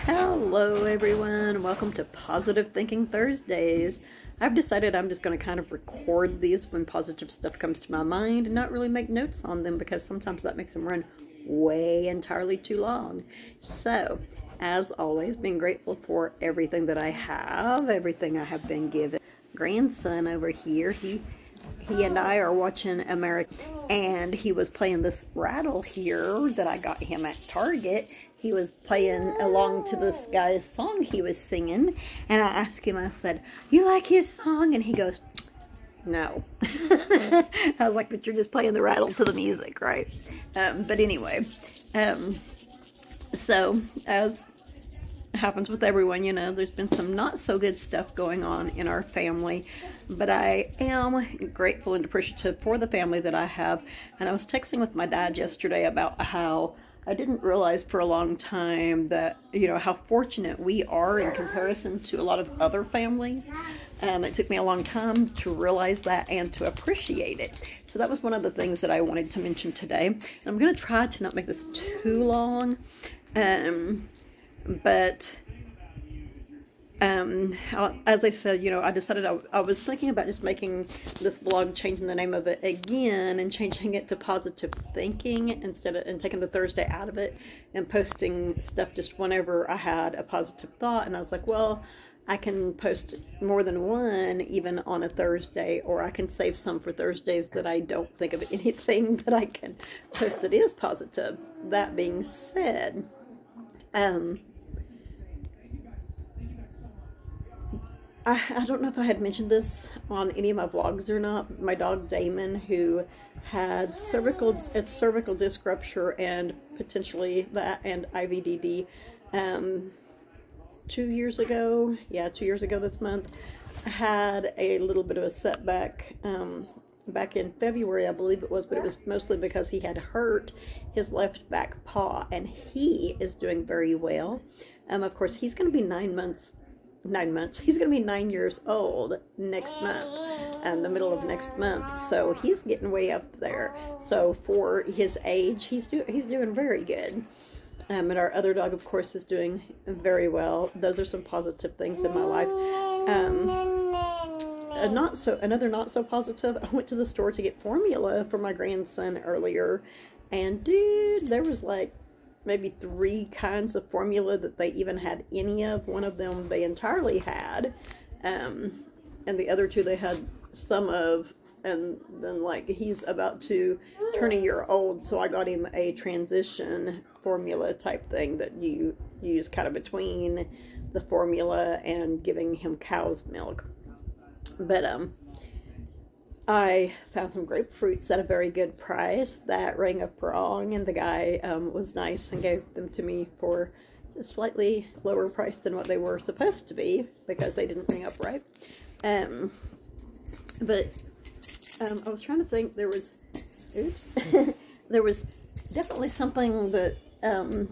Hello everyone, welcome to Positive Thinking Thursdays. I've decided I'm just going to kind of record these when positive stuff comes to my mind and not really make notes on them because sometimes that makes them run way entirely too long. So, as always, being grateful for everything that I have, everything I have been given. Grandson over here, he and I are watching American, and he was playing this rattle here that I got him at Target. He was playing along to this guy's song he was singing, and I asked him, I said, "You like his song?" And he goes, "No." I was like, "But you're just playing the rattle to the music, right?" But anyway, so as happens with everyone, you know, there's been some not so good stuff going on in our family, but I am grateful and appreciative for the family that I have. And I was texting with my dad yesterday about how I didn't realize for a long time that, you know, how fortunate we are in comparison to a lot of other families. And it took me a long time to realize that and to appreciate it. So that was one of the things that I wanted to mention today. And I'm going to try to not make this too long. But as I said, you know, I decided I was thinking about just making this blog, changing the name of it again and changing it to Positive Thinking and taking the Thursday out of it and posting stuff just whenever I had a positive thought. And I was like, well, I can post more than one even on a Thursday, or I can save some for Thursdays that I don't think of anything that I can post that is positive. That being said, I don't know if I had mentioned this on any of my vlogs or not. My dog Damon, who had cervical disc rupture and potentially that and IVDD 2 years ago. Yeah, 2 years ago this month. Had a little bit of a setback back in February, I believe it was, but it was mostly because he had hurt his left back paw, and he is doing very well. Of course, he's going to be 9 months. He's going to be 9 years old next month, the middle of next month. So he's getting way up there. So for his age, he's doing very good. And our other dog, of course, is doing very well. Those are some positive things in my life. Another not so positive. I went to the store to get formula for my grandson earlier, and dude, there was like maybe 3 kinds of formula that they even had any of. One of them they entirely had, and the other 2 they had some of. And then, like, he's about to turn a year old, so I got him a transition formula type thing that you use kind of between the formula and giving him cow's milk. But I found some grapefruits at a very good price that rang up wrong, and the guy was nice and gave them to me for a slightly lower price than what they were supposed to be because they didn't ring up right. But I was trying to think, there was definitely something that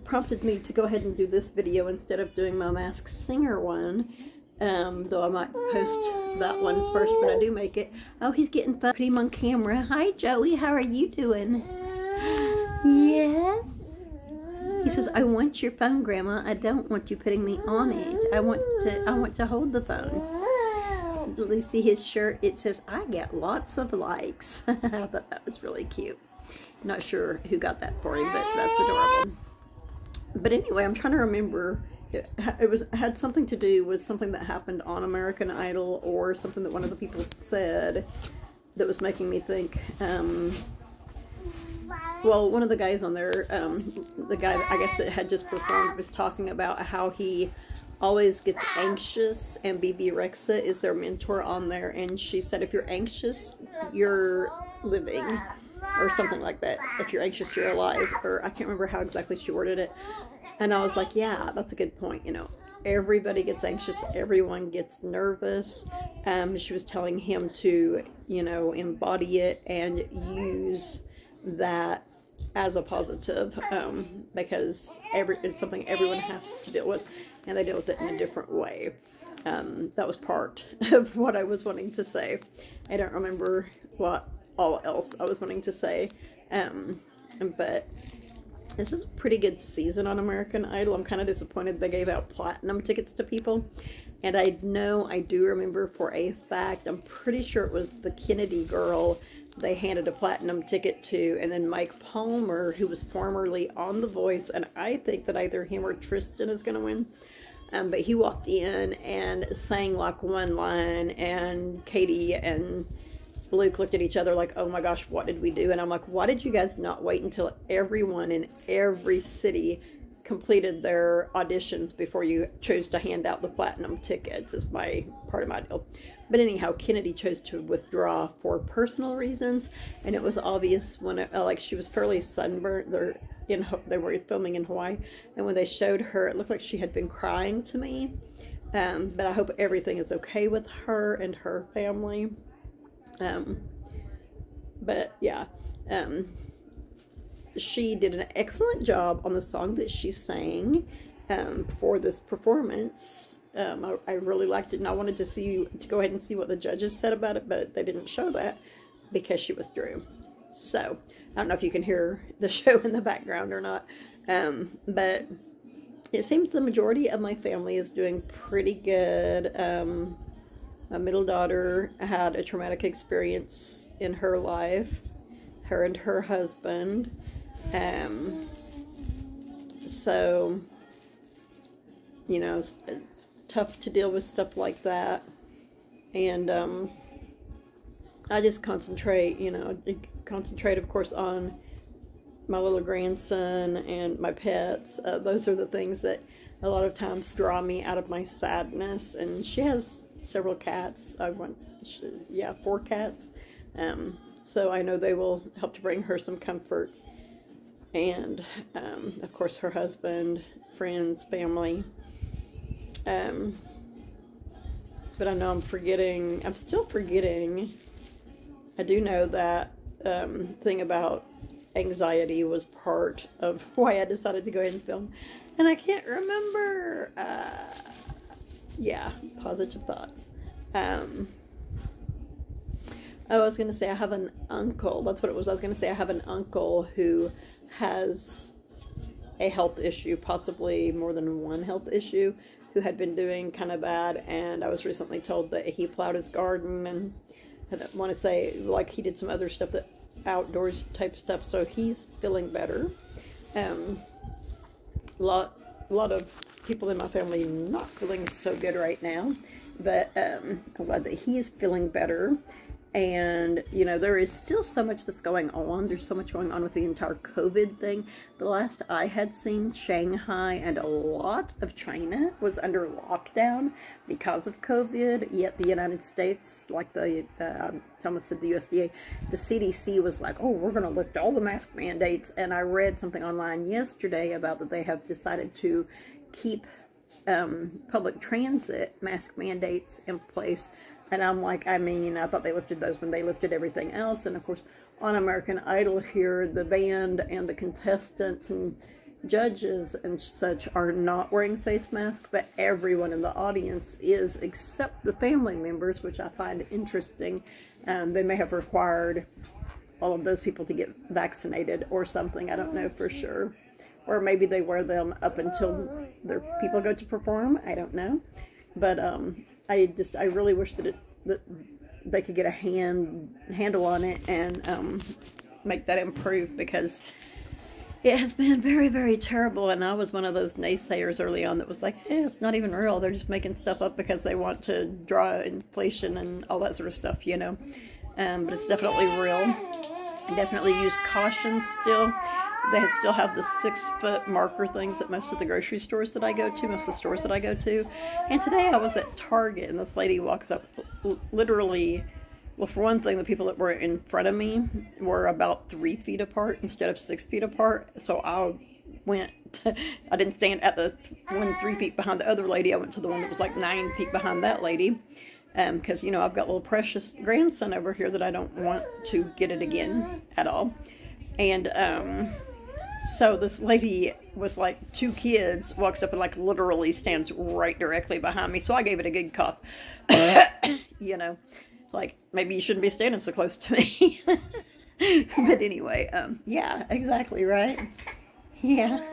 prompted me to go ahead and do this video instead of doing my Masked Singer one. Though I might post that one first when I do make it. Oh, he's getting put him on camera. Hi, Joey. How are you doing? Yes. He says, "I want your phone, Grandma. I don't want you putting me on it. I want to hold the phone." You see his shirt? It says, "I get lots of likes." I thought that was really cute. Not sure who got that for him, but that's adorable. But anyway, I'm trying to remember. It had something to do with something that happened on American Idol, or something that one of the people said that was making me think. Well, one of the guys on there, the guy I guess that had just performed, was talking about how he always gets anxious, and Bebe Rexha is their mentor on there, and she said, if you're anxious, you're living, or something like that. If you're anxious, you're alive, or I can't remember how exactly she worded it. And I was like, yeah, that's a good point. You know, everybody gets anxious, everyone gets nervous. She was telling him to, you know, embody it and use that as a positive, because it's something everyone has to deal with, and they deal with it in a different way. That was part of what I was wanting to say. I don't remember what all else I was wanting to say, but This is a pretty good season on American Idol. I'm kind of disappointed they gave out platinum tickets to people. And I do remember for a fact, I'm pretty sure it was the Kennedy girl they handed a platinum ticket to, and then Mike Palmer, who was formerly on The Voice, and I think that either him or Tristan is going to win. But he walked in and sang like one line, and Katie and Luke looked at each other like, oh my gosh, what did we do? And I'm like, why did you guys not wait until everyone in every city completed their auditions before you chose to hand out the platinum tickets? Is part of my deal. But anyhow, Kennedy chose to withdraw for personal reasons, and it was obvious when like she was fairly sunburnt. They were filming in Hawaii, and when they showed her, it looked like she had been crying to me. But I hope everything is okay with her and her family. But yeah, she did an excellent job on the song that she sang for this performance. I really liked it, and I wanted to go ahead and see what the judges said about it, but they didn't show that because she withdrew. So I don't know if you can hear the show in the background or not, but it seems the majority of my family is doing pretty good. My middle daughter had a traumatic experience in her life, her and her husband. So, you know, it's tough to deal with stuff like that. And I just concentrate, of course, on my little grandson and my pets. Those are the things that a lot of times draw me out of my sadness. And she has several cats. 4 cats. So I know they will help to bring her some comfort. And, of course, her husband, friends, family. But I know I'm still forgetting. I do know that thing about anxiety was part of why I decided to go ahead and film. And I can't remember. Yeah, positive thoughts. I was going to say I have an uncle. That's what it was. I was going to say I have an uncle who has a health issue, possibly more than one health issue, who had been doing kind of bad. And I was recently told that he plowed his garden, and I want to say like he did some other stuff, that outdoors type stuff. So he's feeling better. A lot of people in my family not feeling so good right now, but I'm glad that he's feeling better. And, you know, there is still so much that's going on. There's so much going on with the entire COVID thing. The last I had seen, Shanghai and a lot of China was under lockdown because of COVID. Yet the United States, like someone said the USDA, the CDC was like, oh, we're going to lift all the mask mandates. And I read something online yesterday about that they have decided to keep public transit mask mandates in place. And I'm like, I thought they lifted those when they lifted everything else. And of course, on American Idol here, the band and the contestants and judges and such are not wearing face masks, but everyone in the audience is, except the family members, which I find interesting. They may have required all of those people to get vaccinated or something. I don't know for sure. Or maybe they wear them up until their people go to perform. I don't know. But I really wish that they could get a handle on it and make that improve, because it has been very, very terrible. And I was one of those naysayers early on that was like, it's not even real. They're just making stuff up because they want to draw inflation and all that sort of stuff, you know. But it's definitely real. I definitely use caution still. They still have the 6-foot marker things at most of the grocery stores that I go to, most of the stores that I go to. And today I was at Target, and this lady walks up, literally, well, for one thing, the people that were in front of me were about 3 feet apart instead of 6 feet apart. So I didn't stand at the one 3 feet behind the other lady. I went to the one that was like 9 feet behind that lady. Because, you know, I've got a little precious grandson over here that I don't want to get it again at all. And, so this lady with like 2 kids walks up and like literally stands right directly behind me. So I gave it a good cough. You know, like maybe you shouldn't be standing so close to me. But anyway, yeah, exactly, right? Yeah.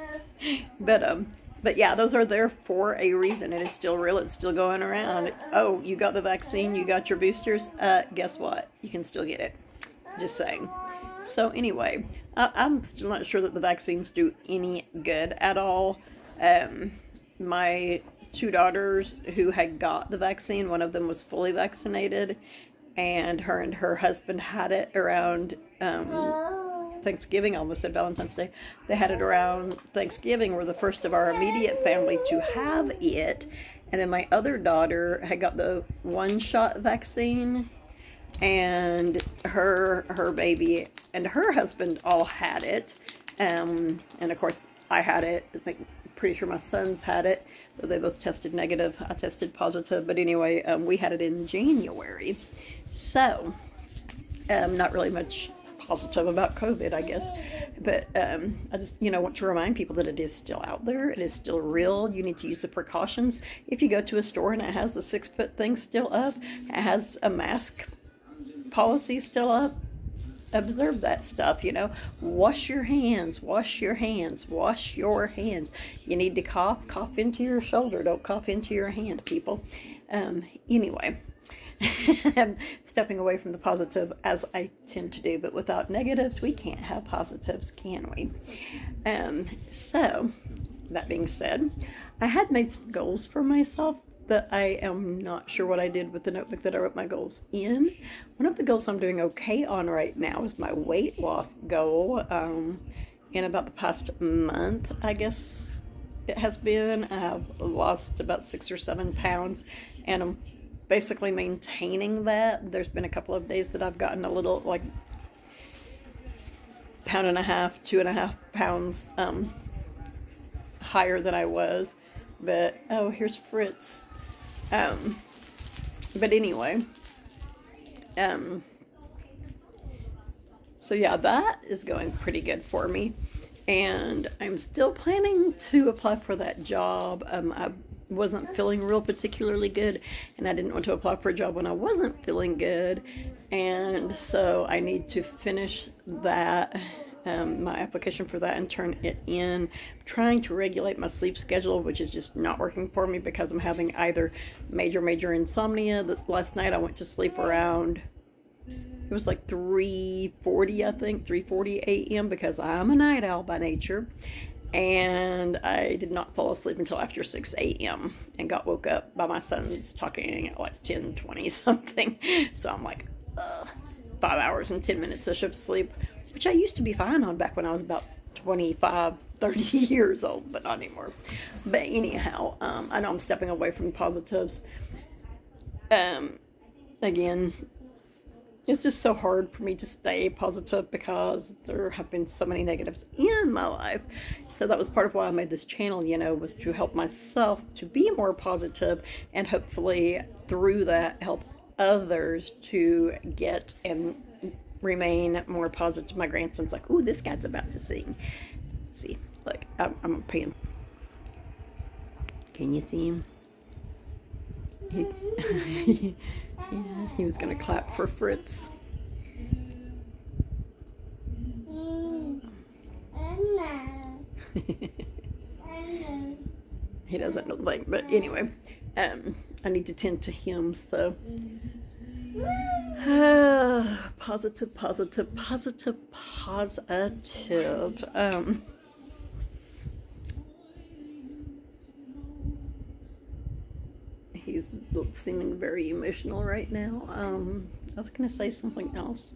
But yeah, those are there for a reason. It is still real. It's still going around. Oh, you got the vaccine. You got your boosters. Guess what? You can still get it. Just saying. So anyway, I'm still not sure that the vaccines do any good at all. My two daughters who had got the vaccine, one of them was fully vaccinated, and her husband had it around Thanksgiving. I almost said Valentine's Day. They had it around Thanksgiving. We're the first of our immediate family to have it. And then my other daughter had got the one-shot vaccine, and her baby and her husband all had it. And of course I had it. I think, pretty sure my sons had it, though they both tested negative. I tested positive, but anyway, we had it in January. So not really much positive about COVID, I guess, but I just want to remind people that it is still out there. It is still real. You need to use the precautions. If you go to a store and it has the 6-foot thing still up, it has a mask policy still up, observe that stuff. Wash your hands, wash your hands, wash your hands. You need to cough into your shoulder, don't cough into your hand, people. Anyway, I'm stepping away from the positive, as I tend to do, but without negatives we can't have positives, can we? So that being said, I had made some goals for myself, but I am not sure what I did with the notebook that I wrote my goals in. One of the goals I'm doing okay on right now is my weight loss goal. In about the past month, I guess it has been, I've lost about 6 or 7 pounds, and I'm basically maintaining that. There's been a couple of days that I've gotten a little, like, 1.5 to 2.5 pounds higher than I was. But oh, here's Fritz. But anyway, so yeah, that is going pretty good for me, and I'm still planning to apply for that job. I wasn't feeling real particularly good, and I didn't want to apply for a job when I wasn't feeling good, and so I need to finish that, my application for that, and turn it in. I'm trying to regulate my sleep schedule, which is just not working for me because I'm having either major insomnia. Last night I went to sleep around, it was like 3:40, I think, 3:40 a.m. because I'm a night owl by nature. And I did not fall asleep until after 6 a.m. and got woke up by my sons talking at like 10:20 something. So I'm like, ugh, 5 hours and 10 minutes of sleep, which I used to be fine on back when I was about 25, 30 years old, but not anymore. But anyhow, I know I'm stepping away from positives. Again, it's just so hard for me to stay positive because there have been so many negatives in my life. So that was part of why I made this channel, was to help myself to be more positive, and hopefully through that help others to get and remain more positive. My grandson's like, ooh, this guy's about to sing. See, look, I'm paying. Can you see him? Yeah, he was gonna clap for Fritz. He doesn't know the thing, but anyway, I need to tend to him, so positive. He's seeming very emotional right now. I was gonna say something else.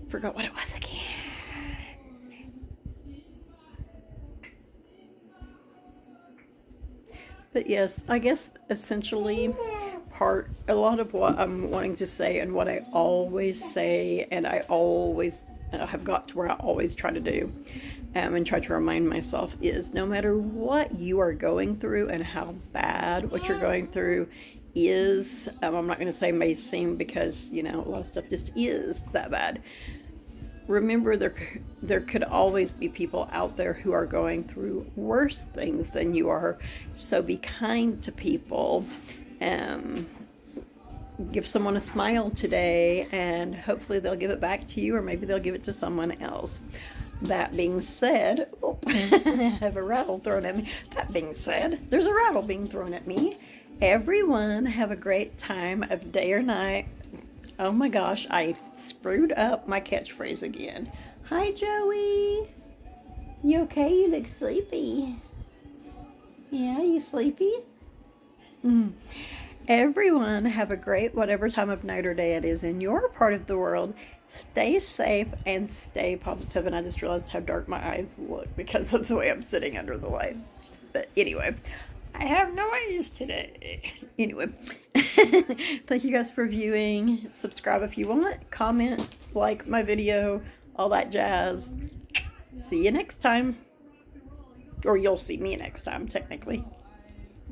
Forgot what it was again. But yes, I guess essentially a lot of what I'm wanting to say, and what I always say, and I always have got to where I always try to do, and try to remind myself, is no matter what you are going through and how bad what you're going through is, I'm not going to say may seem, because a lot of stuff just is that bad. Remember, there could always be people out there who are going through worse things than you are. So be kind to people. Give someone a smile today, and hopefully they'll give it back to you, or maybe they'll give it to someone else. That being said, oh, I have a rattle thrown at me. That being said, there's a rattle being thrown at me. Everyone have a great time of day or night. Oh my gosh, I screwed up my catchphrase again. Hi, Joey. You okay? You look sleepy. Yeah, you sleepy? Everyone have a great whatever time of night or day it is in your part of the world. Stay safe and stay positive. And I just realized how dark my eyes look because of the way I'm sitting under the light. But anyway, I have no eyes today. Anyway, thank you guys for viewing. Subscribe if you want. Comment, like my video, all that jazz. See you next time. Or you'll see me next time, technically.